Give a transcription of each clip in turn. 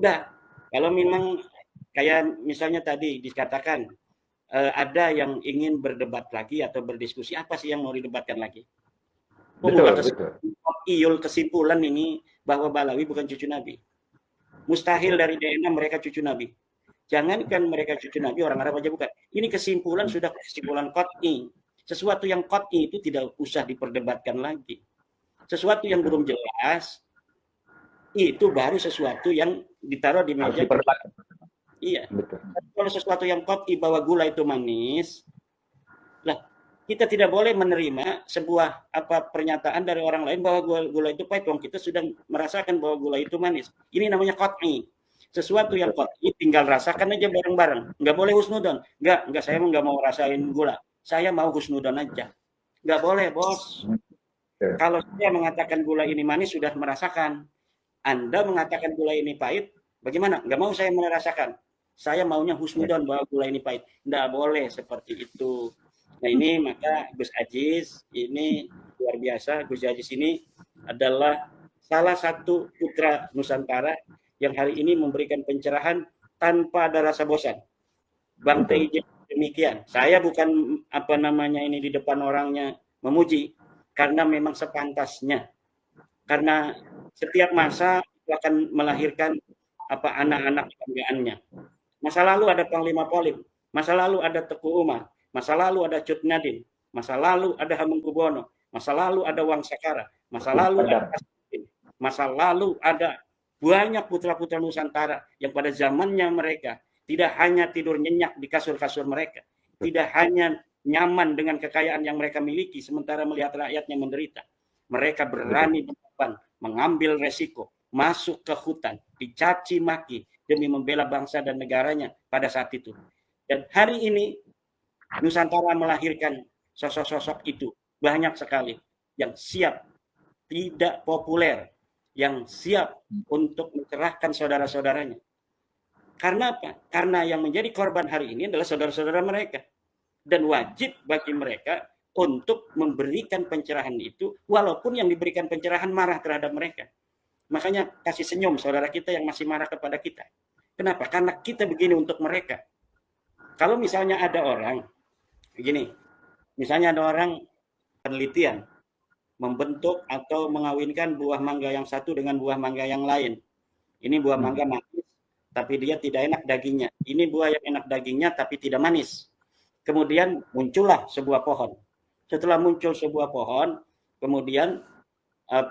Udah, kalau memang kayak misalnya tadi dikatakan ada yang ingin berdebat lagi atau berdiskusi, apa sih yang mau didebatkan lagi? Betul, betul. Kesimpulan ini bahwa Balawi bukan cucu Nabi. Mustahil dari DNA mereka cucu Nabi. Jangankan mereka cucu Nabi, orang Arab aja bukan. Ini kesimpulan sudah kesimpulan qat'i. Sesuatu yang qat'i itu tidak usah diperdebatkan lagi. Sesuatu yang belum jelas, itu baru sesuatu yang ditaruh di Harus meja. diperdebatkan. Iya. Betul. Kalau sesuatu yang qat'i bahwa gula itu manis, lah kita tidak boleh menerima sebuah pernyataan dari orang lain bahwa gula itu pahit, wong kita sudah merasakan bahwa gula itu manis. Ini namanya qat'i. Sesuatu yang qat'i tinggal rasakan aja bareng-bareng. Nggak boleh husnudon. Nggak, saya nggak mau rasain gula. Saya mau husnudon aja. Nggak boleh, bos. Kalau saya mengatakan gula ini manis, sudah merasakan. Anda mengatakan gula ini pahit, bagaimana? Nggak mau saya merasakan. Saya maunya husnudon bahwa gula ini pahit. Nggak boleh seperti itu. Nah ini maka Gus Aziz ini luar biasa. Gus Aziz ini adalah salah satu putra Nusantara yang hari ini memberikan pencerahan tanpa ada rasa bosan. Bang TJ demikian. Saya bukan ini di depan orangnya memuji, karena memang sepantasnya. Karena setiap masa akan melahirkan anak-anak kebanggaannya. Masa lalu ada Panglima Polim, masa lalu ada Teguh Umar, masa lalu ada Cut Nyadin, masa lalu ada Hamengkubuwono, masa lalu ada Wangsa Kara, masa lalu ada Asmuddin, masa lalu ada banyak putra-putra Nusantara yang pada zamannya mereka tidak hanya tidur nyenyak di kasur-kasur mereka, tidak hanya nyaman dengan kekayaan yang mereka miliki sementara melihat rakyatnya menderita. Mereka berani mengambil resiko, masuk ke hutan, dicaci maki demi membela bangsa dan negaranya pada saat itu. Dan hari ini Nusantara melahirkan sosok-sosok itu banyak sekali yang siap, tidak populer, yang siap untuk mencerahkan saudara-saudaranya. Karena apa? Karena yang menjadi korban hari ini adalah saudara-saudara mereka. Dan wajib bagi mereka untuk memberikan pencerahan itu, walaupun yang diberikan pencerahan marah terhadap mereka. Makanya kasih senyum saudara kita yang masih marah kepada kita. Kenapa? Karena kita begini untuk mereka. Kalau misalnya ada orang, begini, misalnya ada orang penelitian, membentuk atau mengawinkan buah mangga yang satu dengan buah mangga yang lain. Ini buah mangga manis, tapi dia tidak enak dagingnya. Ini buah yang enak dagingnya, tapi tidak manis. Kemudian muncullah sebuah pohon. Setelah muncul sebuah pohon, kemudian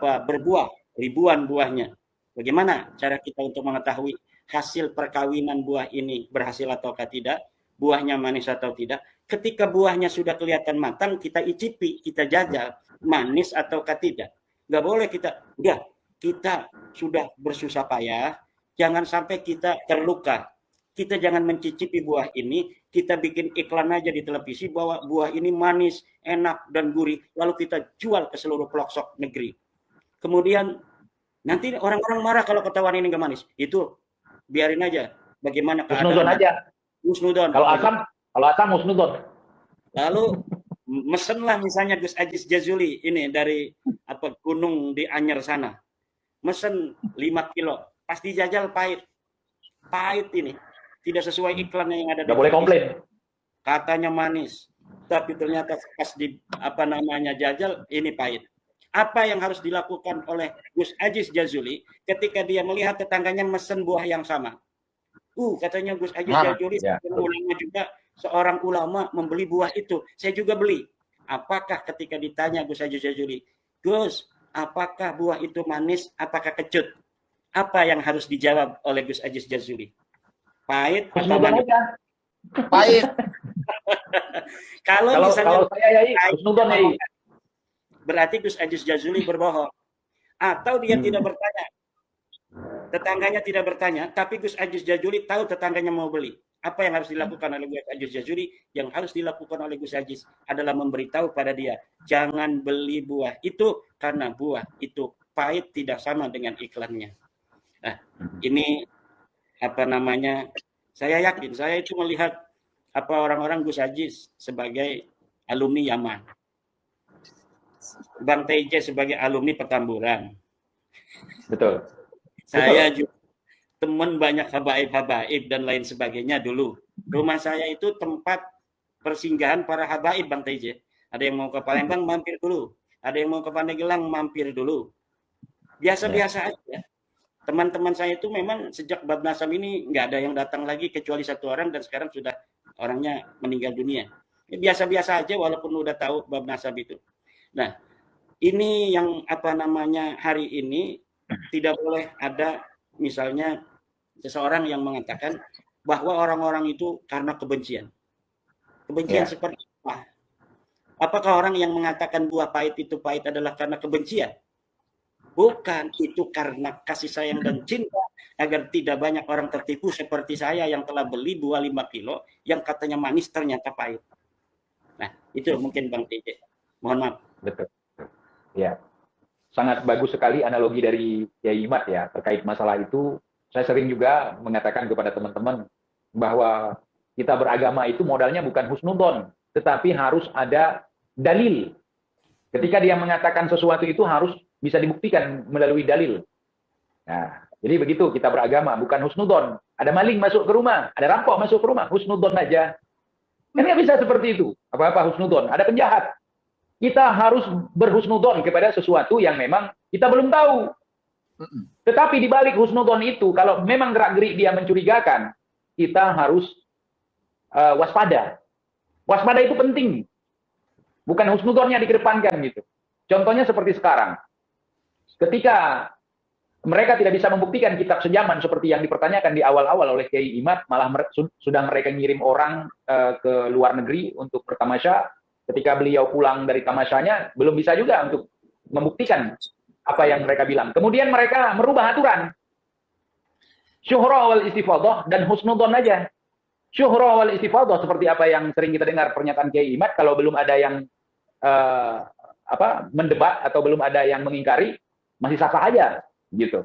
berbuah ribuan buahnya. Bagaimana cara kita untuk mengetahui hasil perkawinan buah ini berhasil ataukah tidak, buahnya manis atau tidak? Ketika buahnya sudah kelihatan matang, kita icipi, kita jajal, manis ataukah tidak. Nggak boleh kita sudah bersusah payah, jangan sampai kita terluka. Kita jangan mencicipi buah ini, kita bikin iklan aja di televisi bahwa buah ini manis, enak, dan gurih, lalu kita jual ke seluruh pelosok negeri. Kemudian nanti orang-orang marah kalau ketahuan ini nggak manis. Itu biarin aja. Bagaimana keadaan? Husnudon. Kalau asam husnudon. Lalu mesenlah misalnya Gus Aziz Jazuli ini dari gunung di Anyer sana. Mesen 5 kilo. Pasti jajal pahit. Pahit ini. Tidak sesuai iklannya yang ada. Nggak boleh komplain. Katanya manis. Tapi ternyata pas di jajal ini pahit. Apa yang harus dilakukan oleh Gus Aziz Jazuli ketika dia melihat tetangganya mesen buah yang sama? Katanya Gus Aziz Jazuli ulama juga, seorang ulama membeli buah itu. Saya juga beli. Apakah ketika ditanya Gus Aziz Jazuli, Gus, apakah buah itu manis, apakah kecut? Apa yang harus dijawab oleh Gus Aziz Jazuli? Pahit atau manis? Pahit. Kalau saya husnudon ya. Berarti Gus Aziz Jazuli berbohong. Atau dia tidak bertanya. Tetangganya tidak bertanya, tapi Gus Aziz Jazuli tahu tetangganya mau beli. Apa yang harus dilakukan oleh Gus Aziz Jazuli? Yang harus dilakukan oleh Gus Aziz adalah memberitahu pada dia, jangan beli buah itu karena buah itu pahit, tidak sama dengan iklannya. Nah, ini saya yakin, saya itu melihat orang-orang Gus Aziz sebagai alumni Yaman. Bang TJ sebagai alumni Petamburan. Betul. Saya juga teman banyak habaib-habaib dan lain sebagainya dulu. Rumah saya itu tempat persinggahan para habaib, Bang TJ. Ada yang mau ke Palembang, mampir dulu. Ada yang mau ke Pandeglang, mampir dulu. Biasa-biasa aja. Teman-teman saya itu memang sejak bab nasab ini nggak ada yang datang lagi kecuali satu orang dan sekarang sudah orangnya meninggal dunia. Biasa-biasa aja walaupun udah tahu bab nasab itu. Nah, ini yang hari ini tidak boleh ada misalnya seseorang yang mengatakan bahwa orang-orang itu karena kebencian. Kebencian seperti apa? Apakah orang yang mengatakan buah pahit itu pahit adalah karena kebencian? Bukan, itu karena kasih sayang dan cinta agar tidak banyak orang tertipu seperti saya yang telah beli buah 5 kilo yang katanya manis ternyata pahit. Nah, itu mungkin Bang TJ. Mohon maaf. Betul. Ya. Sangat bagus sekali analogi dari Kiai Imad ya terkait masalah itu. Saya sering juga mengatakan kepada teman-teman bahwa kita beragama itu modalnya bukan husnudon, tetapi harus ada dalil. Ketika dia mengatakan sesuatu itu harus bisa dibuktikan melalui dalil. Nah, jadi begitu kita beragama, bukan husnudon. Ada maling masuk ke rumah, ada rampok masuk ke rumah, husnudon aja. Kan nggak bisa seperti itu. Apa-apa husnudon, ada penjahat. Kita harus berhusnudon kepada sesuatu yang memang kita belum tahu. Tetapi di balik husnudon itu, kalau memang gerak-gerik dia mencurigakan, kita harus waspada. Waspada itu penting. Bukan husnudonnya dikedepankan gitu. Contohnya seperti sekarang. Ketika mereka tidak bisa membuktikan kitab sejaman seperti yang dipertanyakan di awal-awal oleh Kiai Imad, malah sudah mereka ngirim orang ke luar negeri untuk bertamasya. Ketika beliau pulang dari tamasyanya, belum bisa juga untuk membuktikan apa yang mereka bilang. Kemudian mereka merubah aturan. Syuhra wal istifadah dan husnudon aja. Syuhra wal istifadah seperti apa yang sering kita dengar pernyataan Kiai Imad, kalau belum ada yang mendebat atau belum ada yang mengingkari, masih sah-sah aja gitu.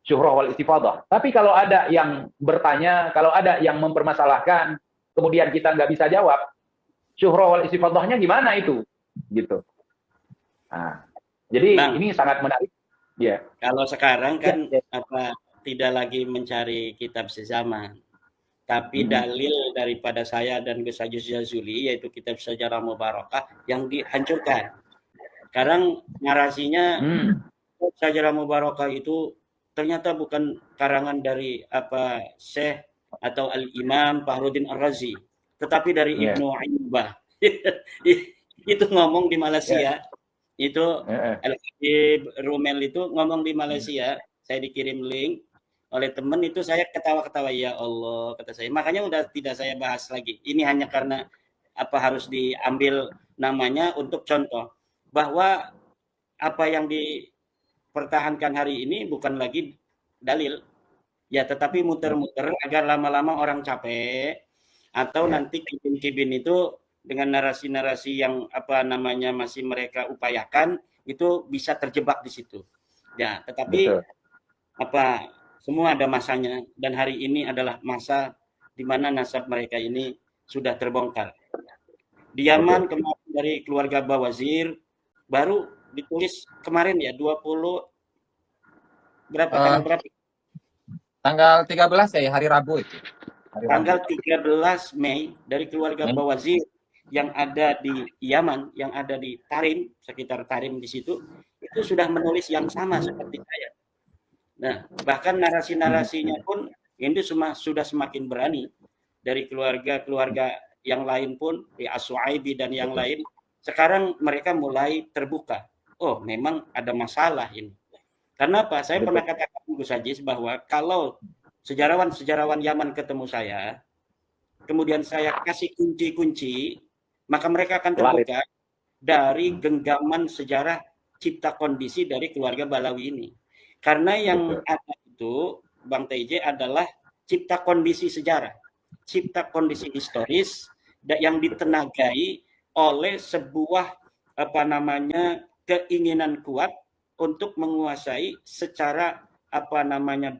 Syuhra wal istifadah. Tapi kalau ada yang bertanya, kalau ada yang mempermasalahkan, kemudian kita nggak bisa jawab, syuhra wal istifadahnya gimana itu? Gitu. Nah, jadi ini sangat menarik. Ya. Kalau sekarang kan tidak lagi mencari kitab sejaman, tapi dalil daripada saya dan Gus Haji Jazuli, yaitu kitab Sejarah Mubarakah yang dihancurkan. Sekarang narasinya Sejarah Mubarakah itu ternyata bukan karangan dari Syekh atau Al-Imam Fakhruddin Ar-Razi, tetapi dari Ibnu Aibah. Itu ngomong di Malaysia. Itu Al-Habib Rumel itu ngomong di Malaysia. Saya dikirim link oleh teman, itu saya ketawa-ketawa, ya Allah, kata saya. Makanya udah tidak saya bahas lagi. Ini hanya karena harus diambil namanya untuk contoh bahwa apa yang dipertahankan hari ini bukan lagi dalil, ya, tetapi muter-muter agar lama-lama orang capek, atau nanti kibin-kibin itu dengan narasi-narasi yang masih mereka upayakan itu bisa terjebak di situ. Ya, tetapi semua ada masanya, dan hari ini adalah masa di mana nasab mereka ini sudah terbongkar. Di Yaman kemarin dari keluarga Bawazir baru ditulis kemarin ya 20 tanggal berapa? Tanggal 13 ya, hari Rabu itu. Tanggal 13 Mei dari keluarga Bawazir yang ada di Yaman, yang ada di Tarim, sekitar Tarim di situ, itu sudah menulis yang sama seperti saya. Nah, bahkan narasi-narasinya pun ini sudah semakin berani. Dari keluarga-keluarga yang lain pun, di As-Suaibi dan yang lain, sekarang mereka mulai terbuka. Oh, memang ada masalah ini. Karena apa? Saya pernah katakan Gus Haji bahwa kalau sejarawan-sejarawan Yaman ketemu saya, kemudian saya kasih kunci-kunci, maka mereka akan terbuka dari genggaman sejarah cipta kondisi dari keluarga Balawi ini. Karena yang ada itu, Bang TJ, adalah cipta kondisi sejarah, cipta kondisi historis yang ditenagai oleh sebuah keinginan kuat untuk menguasai secara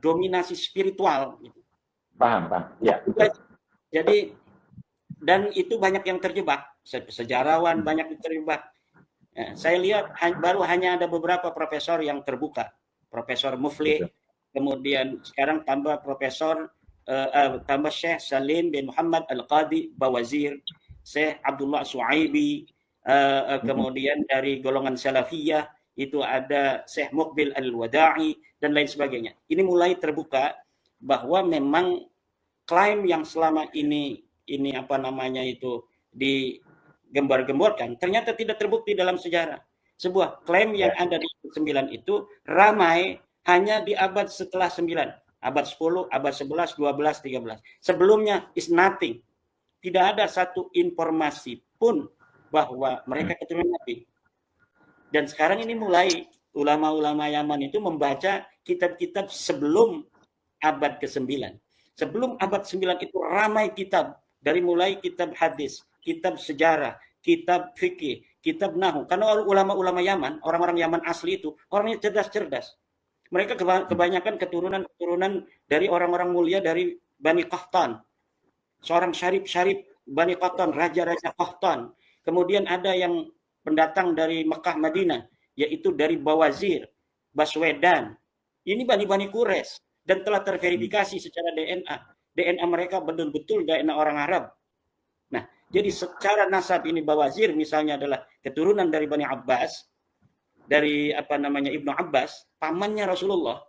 dominasi spiritual. Paham. Ya. Jadi, dan itu banyak yang terjebak, sejarawan banyak yang terjebak. Ya, saya lihat baru hanya ada beberapa profesor yang terbuka. Profesor Mufli kemudian sekarang tambah Profesor tambah Syekh Salim bin Muhammad Al-Qadi Bawazir, Syekh Abdullah Suaibi, kemudian dari golongan Salafiyah itu ada Syekh Muqbil Al-Wada'i dan lain sebagainya. Ini mulai terbuka bahwa memang klaim yang selama ini apa namanya itu digembar-gemborkan ternyata tidak terbukti dalam sejarah. Sebuah klaim yang ada di 9 itu ramai hanya di abad setelah 9, abad 10, abad 11, 12, 13. Sebelumnya is nothing. Tidak ada satu informasi pun bahwa mereka keturunan Nabi. Dan sekarang ini mulai ulama-ulama Yaman itu membaca kitab-kitab sebelum abad ke-9. Sebelum abad 9 itu ramai kitab, dari mulai kitab hadis, kitab sejarah, kitab fikih, kitab nahu. Karena ulama-ulama Yaman, orang-orang Yaman asli itu, orangnya cerdas-cerdas. Mereka kebanyakan keturunan dari orang-orang mulia dari Bani Qahtan. Seorang syarif-syarif Bani Qahtan, raja-raja Qahtan. Kemudian ada yang pendatang dari Mekah Madinah, yaitu dari Bawazir, Baswedan. Ini Bani Quraisy dan telah terverifikasi secara DNA. DNA mereka betul-betul DNA orang Arab. Nah, jadi secara nasab ini Bawazir misalnya adalah keturunan dari Bani Abbas, dari apa namanya Ibnu Abbas, pamannya Rasulullah,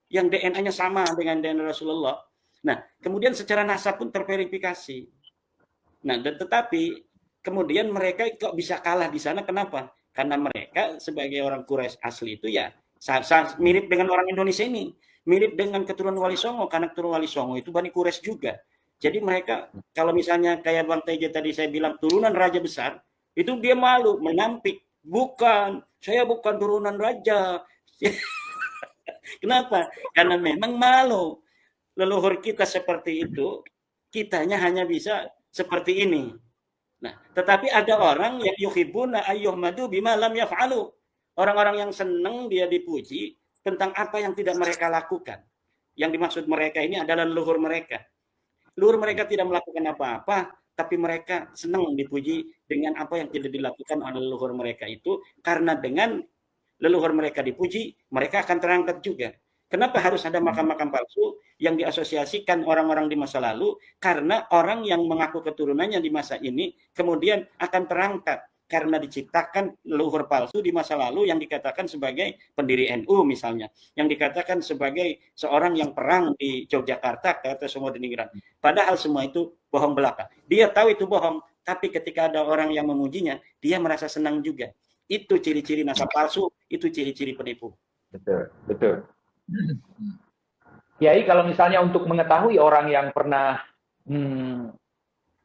yang DNA-nya sama dengan DNA Rasulullah. Nah, kemudian secara nasab pun terverifikasi. Nah, dan tetapi kemudian mereka kok bisa kalah di sana, kenapa? Karena mereka sebagai orang Quraisy asli itu ya mirip dengan orang Indonesia ini, mirip dengan keturunan Wali Songo, karena keturunan Wali Songo itu Bani Quraisy juga. Jadi mereka kalau misalnya kayak Bang Teja tadi saya bilang turunan raja besar, itu dia malu, menampik. Bukan, saya bukan turunan raja. Kenapa? Karena memang malu. Leluhur kita seperti itu, kitanya hanya bisa seperti ini. Nah, tetapi ada orang yang yuhibbuna ayyuhmadu bima lam yaf'alu. Orang-orang yang senang dia dipuji tentang apa yang tidak mereka lakukan. Yang dimaksud mereka ini adalah leluhur mereka. Leluhur mereka tidak melakukan apa-apa, tapi mereka senang dipuji dengan apa yang tidak dilakukan oleh leluhur mereka itu, karena dengan leluhur mereka dipuji, mereka akan terangkat juga. Kenapa harus ada makam-makam palsu yang diasosiasikan orang-orang di masa lalu? Karena orang yang mengaku keturunannya di masa ini kemudian akan terangkat karena diciptakan leluhur palsu di masa lalu yang dikatakan sebagai pendiri NU misalnya, yang dikatakan sebagai seorang yang perang di Yogyakarta kata semua denigran. Padahal semua itu bohong belaka. Dia tahu itu bohong, tapi ketika ada orang yang memujinya, dia merasa senang juga. Itu ciri-ciri nasab palsu, itu ciri-ciri penipu. Betul, betul. Kiai, kalau misalnya untuk mengetahui orang yang pernah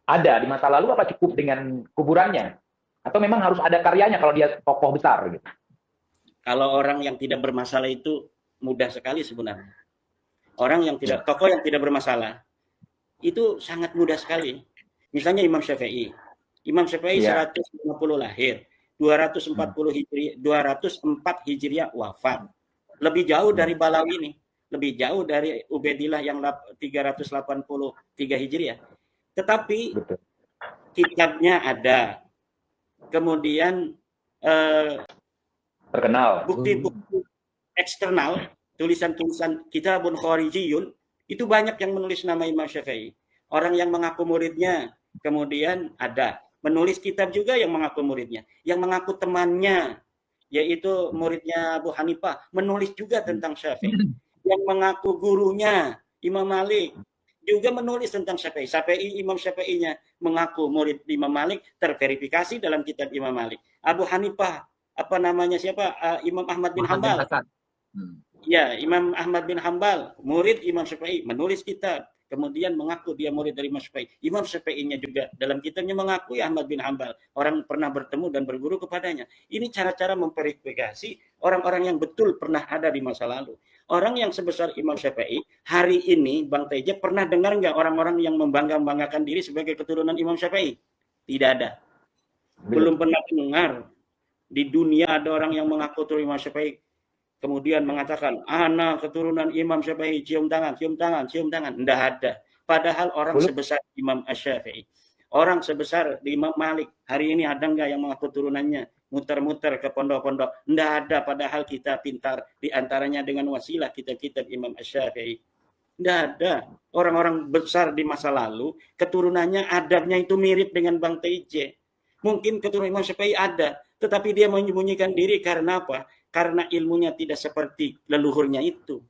ada di masa lalu, apa cukup dengan kuburannya? Atau memang harus ada karyanya kalau dia tokoh besar gitu? Kalau orang yang tidak bermasalah itu mudah sekali sebenarnya. Orang yang tidak, tokoh yang tidak bermasalah itu sangat mudah sekali. Misalnya Imam Syafi'i. Imam Syafi'i 150 lahir, 204 Hijriah wafat. Lebih jauh dari Balawi ini, lebih jauh dari Ubaidillah yang 383 Hijriah. Tetapi kitabnya ada. Kemudian terkenal. Bukti-bukti eksternal, tulisan-tulisan kitabun kharijiyun, itu banyak yang menulis nama Imam Syafi'i. Orang yang mengaku muridnya, kemudian ada. Menulis kitab juga yang mengaku muridnya. Yang mengaku temannya, yaitu muridnya Abu Hanifah, menulis juga tentang Syafi'i. Yang mengaku gurunya, Imam Malik, juga menulis tentang Syafi'i. Imam Syafi'inya mengaku murid Imam Malik, terverifikasi dalam kitab Imam Malik. Abu Hanifah, apa namanya siapa? Imam Ahmad bin Hambal. Ya, Imam Ahmad bin Hambal, murid Imam Syafi'i, menulis kitab. Kemudian mengaku dia murid dari Imam Syafi'i. Imam Syafi'inya juga dalam kitabnya mengakui Ahmad bin Hambal. Orang pernah bertemu dan berguru kepadanya. Ini cara-cara memverifikasi orang-orang yang betul pernah ada di masa lalu. Orang yang sebesar Imam Syafi'i, hari ini Bang Teja pernah dengar nggak orang-orang yang membanggakan diri sebagai keturunan Imam Syafi'i? Tidak ada. Belum pernah dengar di dunia ada orang yang mengaku keturunan Imam Syafi'i, kemudian mengatakan, anak keturunan Imam Syafi'i, cium tangan, cium tangan, cium tangan. Tidak ada. Padahal orang sebesar Imam Syafi'i, orang sebesar Imam Malik, hari ini ada nggak yang mengaku keturunannya? muter-muter ke pondok-pondok. Tidak ada, padahal kita pintar. Di antaranya dengan wasilah kitab-kitab Imam Asy-Syafi'i. Tidak ada. Orang-orang besar di masa lalu, keturunannya adabnya itu mirip dengan Bang TJ. Mungkin keturunan Imam Syafi'i ada, tetapi dia menyembunyikan diri karena apa? Karena ilmunya tidak seperti leluhurnya itu.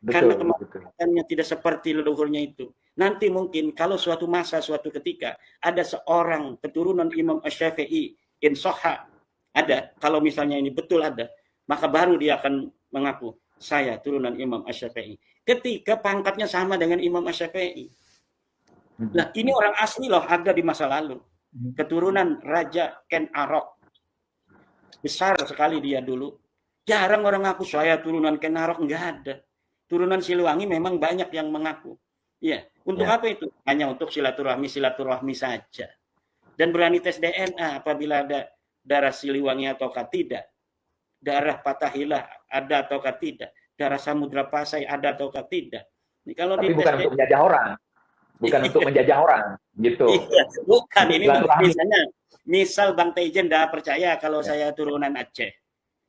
Karena kemampuannya tidak seperti leluhurnya itu. Nanti mungkin kalau suatu masa, suatu ketika ada seorang keturunan Imam Asy-Syafi'i, inshoha ada, kalau misalnya ini betul ada, maka baru dia akan mengaku saya turunan Imam Asy-Syafi'i. Ketika pangkatnya sama dengan Imam Asy-Syafi'i. Nah, ini orang asli loh, ada di masa lalu. Keturunan Raja Ken Arok. Besar sekali dia dulu. Jarang orang ngaku saya turunan Ken Arok, enggak ada. Turunan Siliwangi memang banyak yang mengaku. Ya, untuk apa itu? Hanya untuk silaturahmi saja. Dan berani tes DNA apabila ada darah Siliwangi ataukah tidak. Darah Fathahilah ada ataukah tidak. Darah Samudra Pasai ada ataukah tidak. Ini kalau tapi bukan untuk menjajah orang. Bukan untuk menjajah orang, gitu. Iya, bukan. Ini misalnya, misal Bang Tejen dah percaya kalau saya turunan Aceh.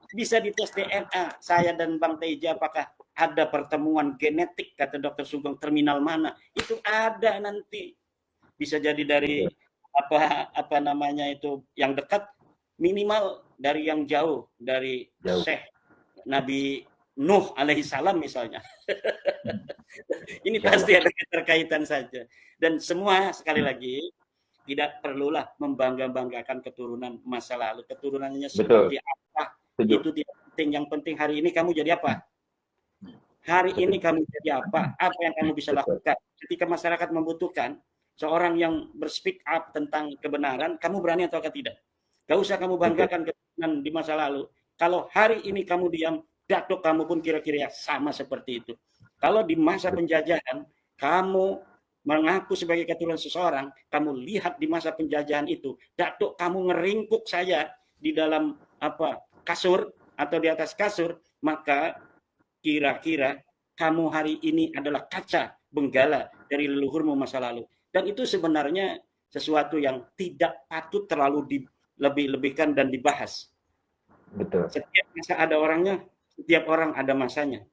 Bisa dites DNA, saya dan Bang Teja apakah ada pertemuan genetik, kata Dr. Sugeng, terminal mana? Itu ada nanti. Bisa jadi dari apa namanya itu yang dekat, minimal dari yang jauh, dari Syekh Nabi Nuh alaihissalam misalnya. Ini pasti ada keterkaitan saja. Dan semua sekali lagi tidak perlulah membangga-banggakan keturunan masa lalu. Keturunannya seperti apa itu tidak penting. Yang penting hari ini kamu jadi apa? Hari ini kamu jadi apa? Apa yang kamu bisa lakukan? Ketika masyarakat membutuhkan seorang yang berspeak up tentang kebenaran, kamu berani atau tidak? Gak usah kamu banggakan keturunan di masa lalu. Kalau hari ini kamu diam, datuk kamu pun kira-kira sama seperti itu. Kalau di masa penjajahan, kamu mengaku sebagai keturunan seseorang, kamu lihat di masa penjajahan itu, datuk kamu ngeringkuk saya di dalam kasur atau di atas kasur, maka kira-kira kamu hari ini adalah kaca benggala dari leluhurmu masa lalu. Dan itu sebenarnya sesuatu yang tidak patut terlalu dilebih-lebihkan dan dibahas. Betul. Setiap masa ada orangnya, setiap orang ada masanya.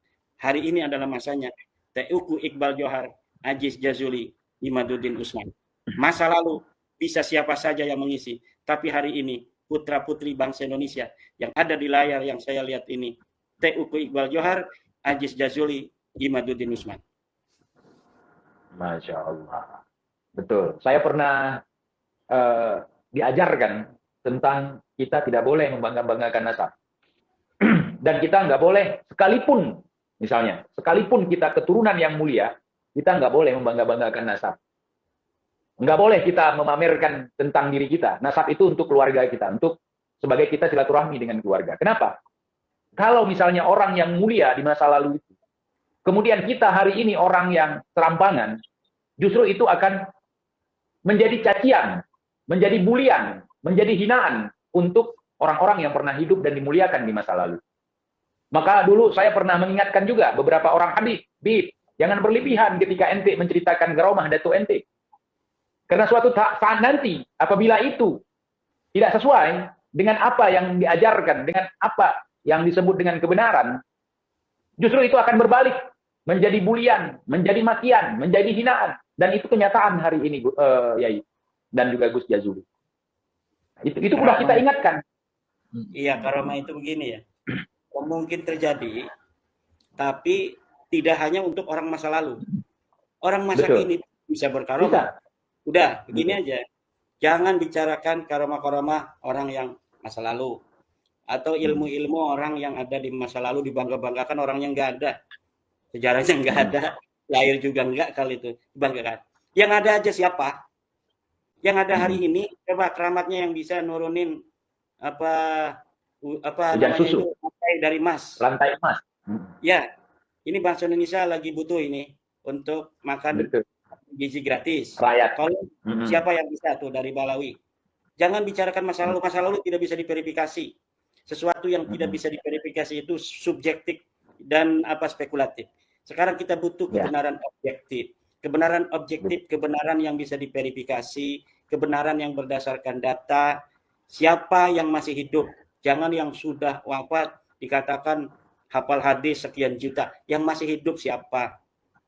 Hari ini adalah masanya. Teuku Iqbal Johar, Aziz Jazuli, Imaduddin Usman. Masa lalu bisa siapa saja yang mengisi. Tapi hari ini putra-putri bangsa Indonesia yang ada di layar yang saya lihat ini, Teuku Iqbal Johar, Aziz Jazuli, Imaduddin Usman. Masya Allah. Betul. Saya pernah diajarkan tentang kita tidak boleh membangga-banggakan nasab. Dan kita nggak boleh, sekalipun kita keturunan yang mulia, kita nggak boleh membangga-banggakan nasab. Nggak boleh kita memamerkan tentang diri kita. Nasab itu untuk keluarga kita, sebagai kita silaturahmi dengan keluarga. Kenapa? Kalau misalnya orang yang mulia di masa lalu itu, kemudian kita hari ini orang yang serampangan, justru itu akan menjadi cacian, menjadi bulian, menjadi hinaan untuk orang-orang yang pernah hidup dan dimuliakan di masa lalu. Maka dulu saya pernah mengingatkan juga beberapa orang, Habib, jangan berlebihan ketika ente menceritakan garomah Datuk ente. Karena suatu saat nanti, apabila itu tidak sesuai dengan apa yang diajarkan, dengan apa yang disebut dengan kebenaran, justru itu akan berbalik menjadi bulian, menjadi makian, menjadi hinaan. Dan itu kenyataan hari ini, Yai, dan juga Gus Jazuli. Itu sudah kita ingatkan. Iya, karomah itu begini ya. Mungkin terjadi, tapi tidak hanya untuk orang masa lalu. Orang masa kini bisa berkaromah. Udah, begini aja. Jangan bicarakan karomah-karomah orang yang masa lalu. Atau ilmu-ilmu orang yang ada di masa lalu dibangga-banggakan orang yang nggak ada. Sejarahnya nggak ada, lahir juga nggak kali itu. Dibanggakan. Yang ada aja siapa? Yang ada hari ini, coba keramatnya yang bisa nurunin hujan susu. Itu, lantai dari emas. Lantai emas. Ya, ini bangsa Indonesia lagi butuh ini untuk makan gizi gratis. Rakyat. Kalau siapa yang bisa tuh dari Balawi? Jangan bicarakan masa lalu. Masa lalu tidak bisa diverifikasi. Sesuatu yang tidak bisa diverifikasi itu subjektif dan spekulatif. Sekarang kita butuh kebenaran objektif. Kebenaran objektif, kebenaran yang bisa diverifikasi, kebenaran yang berdasarkan data, Siapa yang masih hidup? Jangan yang sudah wafat dikatakan hafal hadis sekian juta. Yang masih hidup siapa?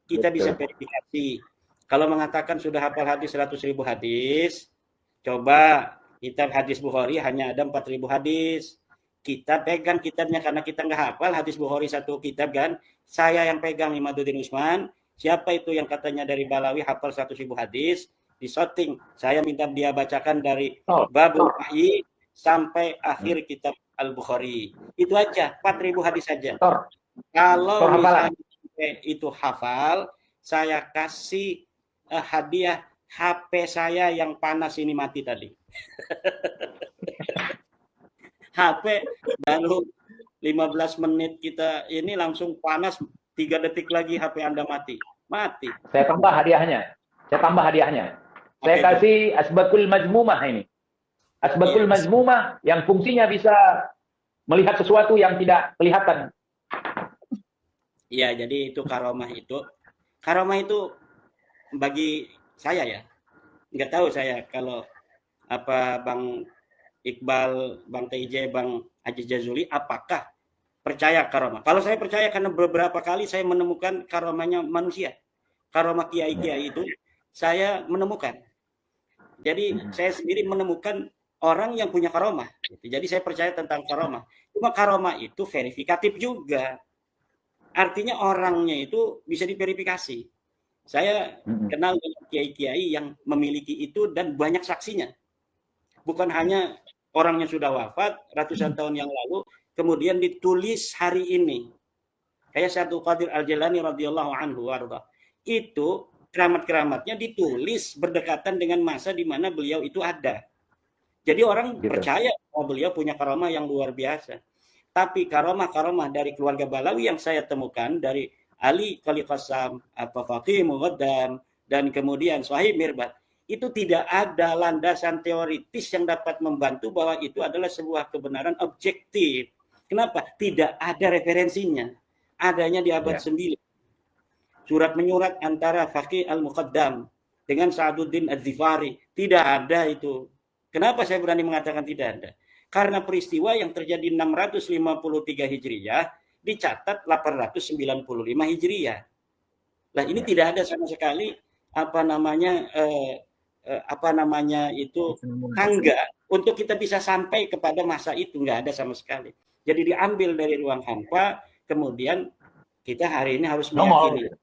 Kita bisa Betul. verifikasi. Kalau mengatakan sudah hafal hadis 100.000 hadis, coba kitab hadis Bukhari hanya ada 4.000 hadis. Kita pegang kitabnya karena kita nggak hafal hadis Bukhari satu kitab kan. Saya yang pegang Imaduddin Usman. Siapa itu yang katanya dari Balawi hafal 100.000 hadis? Di shooting. Saya minta dia bacakan dari Oh, Babul Wahyi sampai akhir kitab Al-Bukhari. Itu aja, 4.000 hadis saja. tor, Kalau tor hafalan. misalnya itu hafal, saya kasih hadiah HP saya yang panas ini mati tadi. HP baru 15 menit kita ini langsung panas, 3 detik lagi HP Anda mati. Mati. Saya tambah hadiahnya. Saya Oke, kasih asbakul majmumah ini. Asbakul yes. majmumah yang fungsinya bisa melihat sesuatu yang tidak kelihatan. Iya, jadi itu karomah itu. Karomah itu bagi saya ya, nggak tahu saya kalau apa Bang Iqbal, Bang TJ, Bang Haji Jazuli, apakah percaya karomah? Kalau saya percaya karena beberapa kali saya menemukan karomahnya manusia. Karomah kiai-kiai itu saya menemukan. Jadi saya sendiri menemukan orang yang punya karomah. Jadi saya percaya tentang karomah. Cuma karomah itu verifikatif juga. Artinya orangnya itu bisa diverifikasi. Saya kenal dengan kiai-kiai yang memiliki itu dan banyak saksinya. Bukan hanya orangnya sudah wafat ratusan tahun yang lalu, kemudian ditulis hari ini. Kayak Syaikhul Qadir Al-Jilani radhiyallahu anhu warda. Itu keramat-keramatnya ditulis berdekatan dengan masa di mana beliau itu ada. Jadi orang Gitu. percaya bahwa beliau punya karomah yang luar biasa. Tapi karomah-karomah dari keluarga Balawi yang saya temukan dari Ali Khalifasam, Faqih Muqaddam, dan kemudian Sahib Mirbat, itu tidak ada landasan teoritis yang dapat membantu bahwa itu adalah sebuah kebenaran objektif. Kenapa? Tidak ada referensinya. Adanya di abad 9. Surat menyurat antara Faqih Al-Muqaddam dengan Sa'aduddin Az-Zifari. Tidak ada itu. Kenapa saya berani mengatakan tidak ada? Karena peristiwa yang terjadi 653 Hijriyah dicatat 895 Hijriyah. Nah, ini tidak ada sama sekali apa namanya itu tangga untuk kita bisa sampai kepada masa itu, nggak ada sama sekali. Jadi diambil dari ruang hampa, kemudian kita hari ini harus meyakini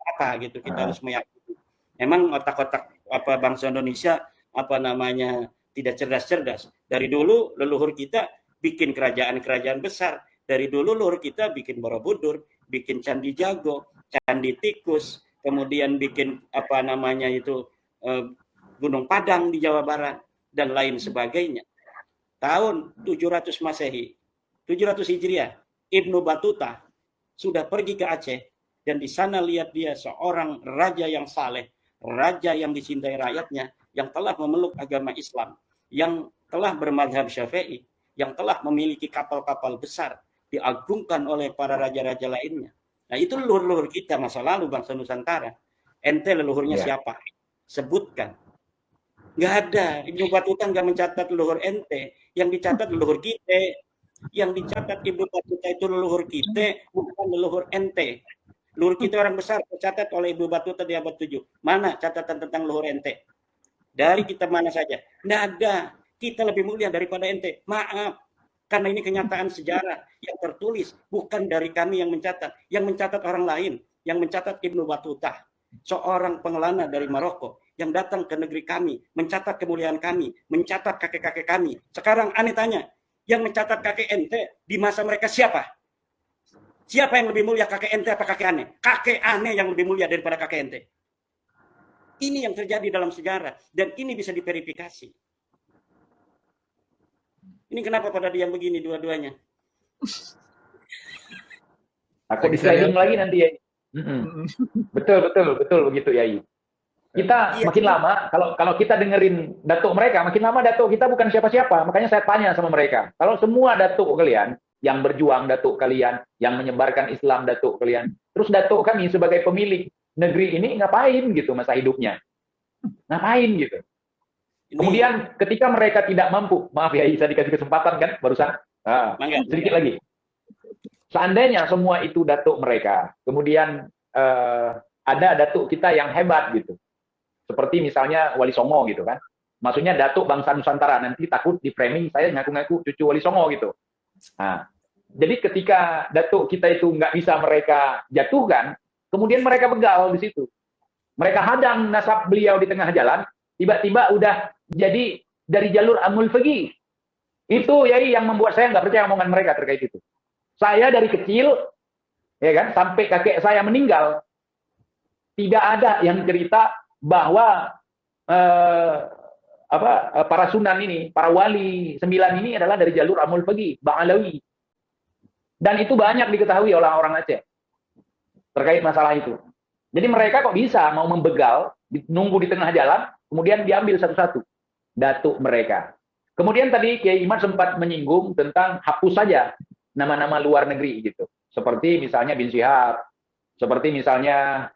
apa gitu, kita harus meyakini. Memang otak-otak apa bangsa Indonesia apa namanya tidak cerdas-cerdas. Dari dulu leluhur kita bikin kerajaan-kerajaan besar. Dari dulu leluhur kita bikin Borobudur, bikin Candi Jago, Candi Tikus, kemudian bikin apa namanya itu Gunung Padang di Jawa Barat dan lain sebagainya. Tahun 700 Masehi, 700 Hijriah, Ibnu Battuta sudah pergi ke Aceh dan di sana lihat dia seorang raja yang saleh, raja yang dicintai rakyatnya, yang telah memeluk agama Islam, yang telah bermadzhab Syafi'i, yang telah memiliki kapal-kapal besar, diagungkan oleh para raja-raja lainnya. Nah, itu leluhur-leluhur kita masa lalu bangsa Nusantara. Ente leluhurnya siapa? Sebutkan. Nggak ada. Ibnu Battuta nggak mencatat leluhur ente. Yang dicatat leluhur kita. Yang dicatat Ibnu Battuta itu leluhur kita, bukan leluhur ente. Leluhur kita orang besar tercatat oleh Ibnu Battuta di abad 7. Mana catatan tentang leluhur ente? Dari kita mana saja? Nggak ada. Kita lebih mulia daripada ente. Maaf. Karena ini kenyataan sejarah yang tertulis. Bukan dari kami yang mencatat. Yang mencatat orang lain. Yang mencatat Ibnu Battuta. Seorang pengelana dari Maroko. Yang datang ke negeri kami. Mencatat kemuliaan kami. Mencatat kakek-kakek kami. Sekarang aneh tanya. Yang mencatat kakek ente di masa mereka siapa? Siapa yang lebih mulia, kakek ente apa kakek aneh? Kakek aneh yang lebih mulia daripada kakek ente. Ini yang terjadi dalam sejarah. Dan ini bisa diverifikasi. Ini kenapa pada diam begini dua-duanya? Aku di sliding lagi nanti ya. Betul begitu Yai. Kita makin lama, kalau kita dengerin datuk mereka, makin lama datuk kita bukan siapa-siapa. Makanya saya tanya sama mereka, kalau semua datuk kalian yang berjuang datuk kalian, yang menyebarkan Islam datuk kalian, terus datuk kami sebagai pemilik negeri ini ngapain gitu masa hidupnya? Ngapain gitu? Kemudian ketika mereka tidak mampu, maaf ya, saya dikasih kesempatan kan barusan. Sedikit lagi. Seandainya semua itu datuk mereka, kemudian ada datuk kita yang hebat gitu, seperti misalnya Wali Songo gitu kan, maksudnya datuk bangsa Nusantara, nanti takut di framing saya ngaku-ngaku cucu Wali Songo gitu. Nah, jadi ketika datuk kita itu nggak bisa mereka jatuhkan, kemudian mereka begal di situ, mereka hadang nasab beliau di tengah jalan, tiba-tiba udah jadi dari jalur Amul Fegi. Itu ya yang membuat saya nggak percaya omongan mereka terkait itu. Saya dari kecil, ya kan, sampai kakek saya meninggal, tidak ada yang cerita bahwa para sunan ini, para wali 9 ini adalah dari jalur Amul Fegi, Ba'alawi. Dan itu banyak diketahui oleh orang Aceh terkait masalah itu. Jadi mereka kok bisa mau membegal, nunggu di tengah jalan, kemudian diambil satu-satu datuk mereka. Kemudian tadi Kiai Imad sempat menyinggung tentang hapus saja nama-nama luar negeri gitu. Seperti misalnya Bin Syihab, seperti misalnya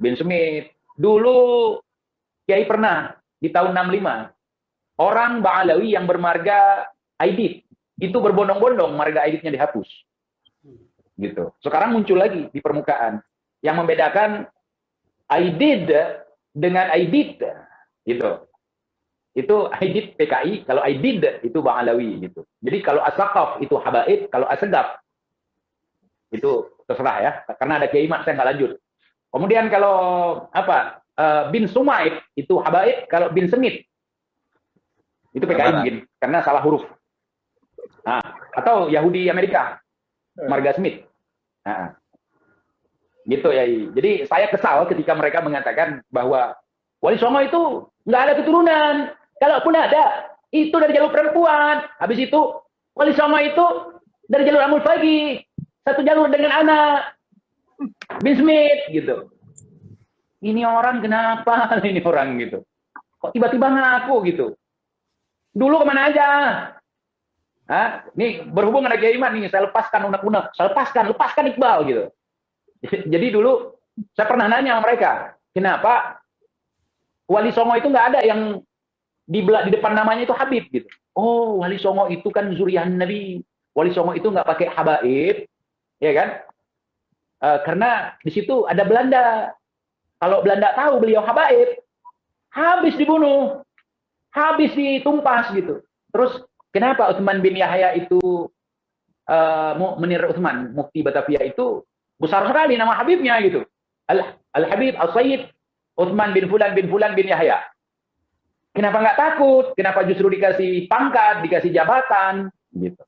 Bin Smith. Dulu Kiai pernah di tahun 65 orang Ba'alawi yang bermarga Aidit itu berbondong-bondong marga Aiditnya dihapus. Gitu. Sekarang muncul lagi di permukaan yang membedakan Aidit dengan Aidit gitu. Itu Aidit PKI, kalau Aidid itu Ba'alawi gitu. Jadi kalau As-Saqaf itu Habaib, kalau As-Segaf itu terserah ya, karena ada Kiai Mat saya nggak lanjut. Kemudian kalau Bin Sumaib itu Habaib, kalau Bin Semit itu PKI mungkin karena salah huruf. Nah, atau Yahudi Amerika, marga Smith. Nah, gitu ya. Jadi saya kesal ketika mereka mengatakan bahwa Wali Songo itu nggak ada keturunan. Kalaupun ada, itu dari jalur perempuan. Habis itu, Wali Songo itu dari jalur Amul Fagi. Satu jalur dengan anak. Bin Smith, gitu. Ini orang kenapa? Ini orang gitu. Kok tiba-tiba ngaku gitu? Dulu kemana aja? Nih, berhubung ada Kiai Iman nih, saya lepaskan unek-unek. Saya lepaskan Iqbal gitu. Jadi dulu, saya pernah nanya sama mereka, kenapa Wali Songo itu nggak ada yang di depan namanya itu Habib gitu. Oh, Wali Songo itu kan zuriat Nabi. Wali Songo itu nggak pakai habaib, ya kan? Karena di situ ada Belanda. Kalau Belanda tahu beliau habaib, habis dibunuh, habis ditumpas gitu. Terus kenapa Utsman bin Yahya itu Munir Utsman, Mufti Batavia itu besar sekali nama Habibnya gitu. Al-Habib Al-Sayyid Utsman bin Fulan bin Yahya. Kenapa nggak takut? Kenapa justru dikasih pangkat, dikasih jabatan, gitu.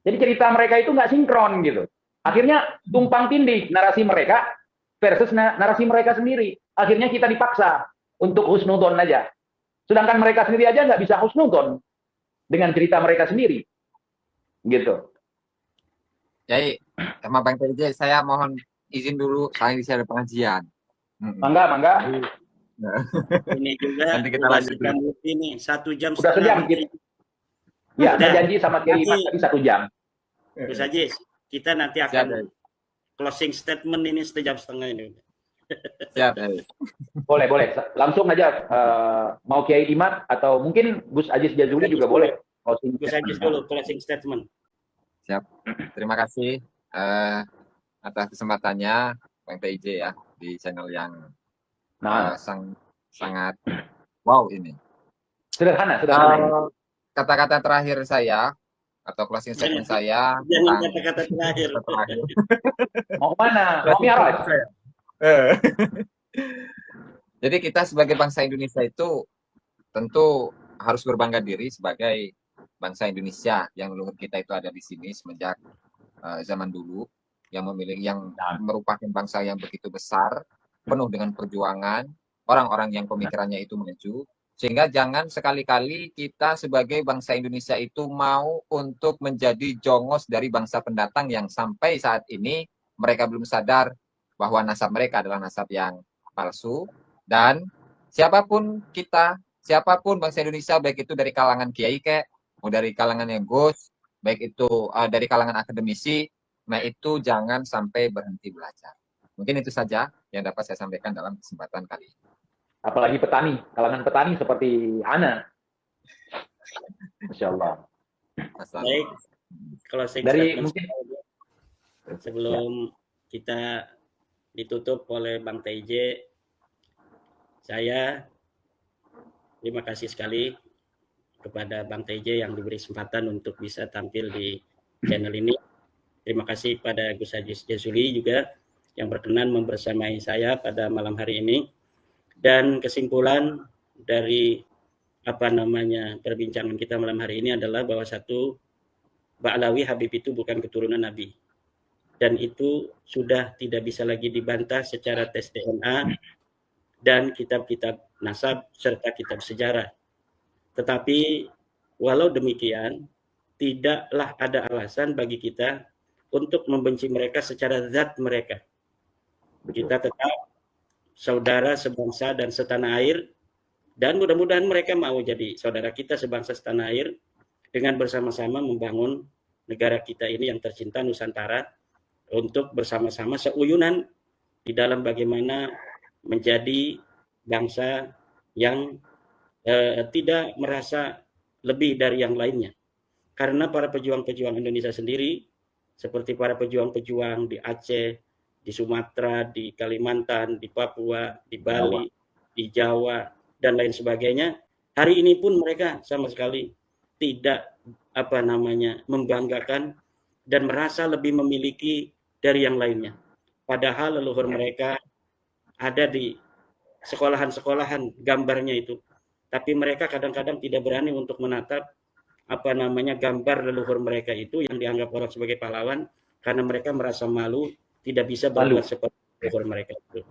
Jadi cerita mereka itu nggak sinkron, gitu. Akhirnya tumpang tindih narasi mereka versus narasi mereka sendiri. Akhirnya kita dipaksa untuk husnudon aja. Sedangkan mereka sendiri aja nggak bisa husnudon dengan cerita mereka sendiri, gitu. Jadi, sama Bang TJ, saya mohon izin dulu, saya di ada pengajian. Mangga. Ini juga nanti kita lanjut ini 1 jam. Sudah sejam kita. Ya, saya janji sama Kiai Iman tadi 1 jam. Terus aja, kita nanti akan closing statement ini 1,5 jam ini. Siap. Boleh. Langsung aja mau Kiai Iman atau mungkin Gus Aziz Jazuli juga boleh. Gus Aziz dulu closing statement. Siap. Terima kasih atas kesempatannya Bang TJ ya di channel yang sangat wow ini. Sederhana. Kata-kata terakhir saya atau closing statement saya. Jangan kata-kata terakhir. Mau mana? Mau mi'raj? Jadi kita sebagai bangsa Indonesia itu tentu harus berbangga diri sebagai bangsa Indonesia yang leluhur kita itu ada di sini semenjak zaman dulu yang merupakan bangsa yang begitu besar, penuh dengan perjuangan, orang-orang yang pemikirannya itu maju, sehingga jangan sekali-kali kita sebagai bangsa Indonesia itu mau untuk menjadi jongos dari bangsa pendatang yang sampai saat ini mereka belum sadar bahwa nasab mereka adalah nasab yang palsu, dan siapapun bangsa Indonesia, baik itu dari kalangan kiai mau dari kalangan yang Gus, baik itu dari kalangan akademisi, nah itu jangan sampai berhenti belajar. Mungkin itu saja yang dapat saya sampaikan dalam kesempatan kali ini. apalagi petani, kalangan petani seperti Ana. Masya Allah. Baik, closing Dari statement mungkin sebelum kita ditutup oleh Bang TJ, saya terima kasih sekali kepada Bang TJ yang diberi kesempatan untuk bisa tampil di channel ini. Terima kasih pada Gus Aziz Jazuli juga yang berkenan membersamai saya pada malam hari ini. Dan kesimpulan dari perbincangan kita malam hari ini adalah bahwa satu, Ba'alawi Habib itu bukan keturunan Nabi. Dan itu sudah tidak bisa lagi dibantah secara tes DNA dan kitab-kitab nasab serta kitab sejarah. Tetapi walau demikian, tidaklah ada alasan bagi kita untuk membenci mereka secara zat mereka. Kita tetap saudara sebangsa dan setanah air, dan mudah-mudahan mereka mau jadi saudara kita sebangsa setanah air dengan bersama-sama membangun negara kita ini yang tercinta Nusantara, untuk bersama-sama seuyunan di dalam bagaimana menjadi bangsa yang tidak merasa lebih dari yang lainnya. Karena para pejuang-pejuang Indonesia sendiri, seperti para pejuang-pejuang di Aceh, di Sumatera, di Kalimantan, di Papua, di Bali, di Jawa, dan lain sebagainya, hari ini pun mereka sama sekali tidak membanggakan dan merasa lebih memiliki dari yang lainnya. Padahal leluhur mereka ada di sekolahan-sekolahan gambarnya itu. Tapi mereka kadang-kadang tidak berani untuk menatap gambar leluhur mereka itu yang dianggap orang sebagai pahlawan, karena mereka merasa malu tidak bisa berbuat seperti leluhur mereka itu.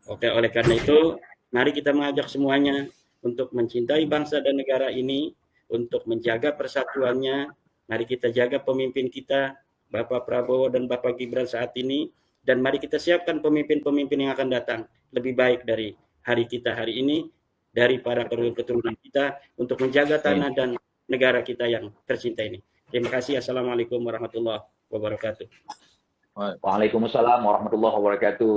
Oke, oleh karena itu, mari kita mengajak semuanya untuk mencintai bangsa dan negara ini, untuk menjaga persatuannya. Mari kita jaga pemimpin kita, Bapak Prabowo dan Bapak Gibran saat ini, dan mari kita siapkan pemimpin-pemimpin yang akan datang lebih baik dari hari kita hari ini, dari para keturunan kita, untuk menjaga tanah dan negara kita yang tercinta ini. Terima kasih. Assalamualaikum warahmatullahi wabarakatuh. Waalaikumsalam warahmatullahi wabarakatuh.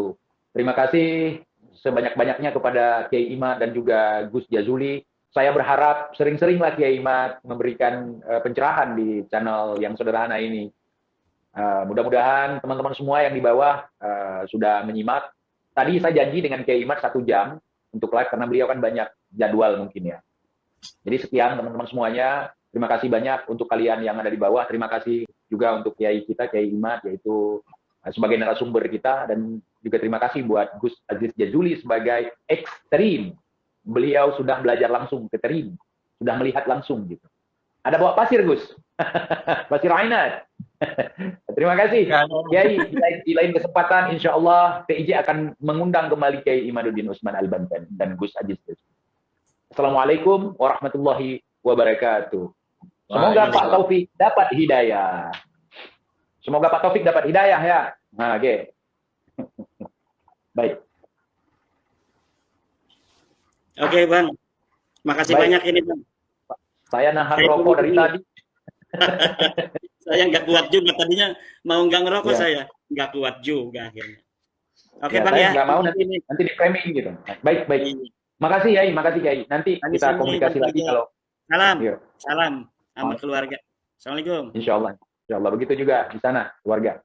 Terima kasih sebanyak-banyaknya kepada Kiai Imad dan juga Gus Jazuli. Saya berharap sering-seringlah Kiai Imad memberikan pencerahan di channel yang sederhana ini. Mudah-mudahan teman-teman semua yang di bawah sudah menyimak. Tadi saya janji dengan Kiai Imad 1 jam untuk live karena beliau kan banyak jadwal mungkin ya. Jadi sekian teman-teman semuanya. Terima kasih banyak untuk kalian yang ada di bawah. Terima kasih juga untuk Kiai kita, Kiai Imad, yaitu sebagai narasumber kita. Dan juga terima kasih buat Gus Aziz Jazuli sebagai ekstrim. Beliau sudah belajar langsung ke terim. Sudah melihat langsung gitu. Ada bawa pasir, Gus? Pasir Ainat. Terima kasih. Kiai, di lain kesempatan, insya Allah PIJ akan mengundang kembali Kiai Imaduddin Usman Al-Banten dan Gus Aziz Jazuli. Assalamualaikum warahmatullahi wabarakatuh. Semoga Pak Taufik dapat hidayah. Semoga Pak Taufik dapat hidayah ya. Nah, oke. Baik. Oke, Bang. Makasih banyak ini, Bang. Saya nahan rokok dari tadi. Saya nggak kuat juga tadinya, mau nggak ngerokok saya. Nggak kuat juga akhirnya. Oke, Bang ya. Nggak mau nanti di framing gitu. Baik. Makasih Yai, makasih Kiai. Nanti kita komunikasi lagi kalau. Salam. Salam sama keluarga. Assalamualaikum. Insya Allah. Begitu juga di sana keluarga.